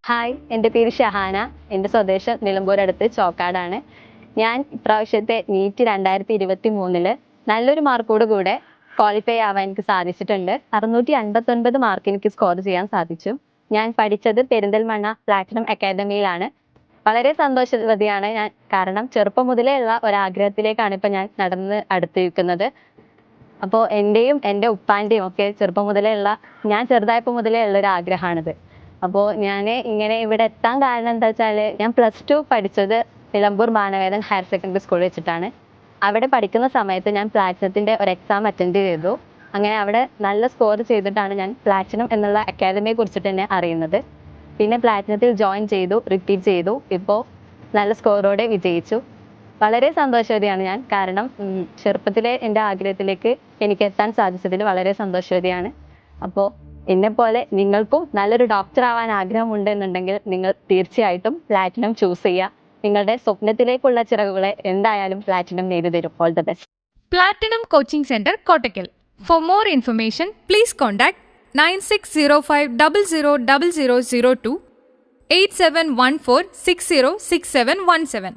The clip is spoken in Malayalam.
ഹായ്, എൻ്റെ പേര് ഷഹാന. എൻ്റെ സ്വദേശം നിലമ്പൂർ അടുത്ത് ചോക്കാടാണ്. ഞാൻ ഇപ്രാവശ്യത്തെ നീറ്റ് 2023 നല്ലൊരു മാർക്കോട് കൂടെ ക്വാളിഫൈ ആവാൻ എനിക്ക് സാധിച്ചിട്ടുണ്ട്. 659 മാർക്ക് എനിക്ക് സ്കോർ ചെയ്യാൻ സാധിച്ചു. ഞാൻ പഠിച്ചത് പെരിന്തൽമണ്ണ പ്ലാറ്റിനം അക്കാദമിയിലാണ്. വളരെ സന്തോഷവതിയാണ് ഞാൻ. കാരണം ചെറുപ്പം മുതലേ ഉള്ള ഒരാഗ്രഹത്തിലേക്കാണ് ഇപ്പം ഞാൻ നടന്ന് അടുത്തിരിക്കുന്നത്. അപ്പോൾ എൻ്റെയും എൻ്റെ ഉപ്പാൻ്റെയും ഒക്കെ ചെറുപ്പം മുതലേ ഉള്ള, ഞാൻ ചെറുതായപ്പോൾ മുതലേ ഉള്ളൊരു ആഗ്രഹമാണിത്. അപ്പോൾ ഞാൻ ഇങ്ങനെ ഇവിടെ എത്താൻ കാരണം എന്താ വെച്ചാൽ, ഞാൻ +2 പഠിച്ചത് നിലമ്പൂർ മാനവേദൻ ഹയർ സെക്കൻഡറി സ്കൂളിൽ വെച്ചിട്ടാണ്. അവിടെ പഠിക്കുന്ന സമയത്ത് ഞാൻ പ്ലാറ്റിനത്തിൻ്റെ ഒരു എക്സാം അറ്റൻഡ് ചെയ്തു. അങ്ങനെ അവിടെ നല്ല സ്കോർ ചെയ്തിട്ടാണ് ഞാൻ പ്ലാറ്റിനം എന്നുള്ള അക്കാദമിയെ കുറിച്ചിട്ട് തന്നെ അറിയുന്നത്. പിന്നെ പ്ലാറ്റിനത്തിൽ ജോയിൻ ചെയ്തു, റിപ്പീറ്റ് ചെയ്തു. ഇപ്പോൾ നല്ല സ്കോറോടെ വിജയിച്ചു. വളരെ സന്തോഷവതിയാണ് ഞാൻ. കാരണം ചെറുപ്പത്തിലെ എൻ്റെ ആഗ്രഹത്തിലേക്ക് എനിക്ക് എത്താൻ സാധിച്ചതിൽ വളരെ സന്തോഷവതിയാണ്. അപ്പോൾ എന്നെപ്പോലെ നിങ്ങൾക്കും നല്ലൊരു ഡോക്ടർ ആവാൻ ആഗ്രഹമുണ്ടെന്നുണ്ടെങ്കിൽ നിങ്ങൾ തീർച്ചയായിട്ടും പ്ലാറ്റിനം ചൂസ് ചെയ്യുക. നിങ്ങളുടെ സ്വപ്നത്തിലേക്കുള്ള ചിറകുകളെ എന്തായാലും പ്ലാറ്റിനം നേടിത്തരും. All the best. Platinum Coaching Center, Kottakkal. For more information, please contact 9605 000002 8714 606717.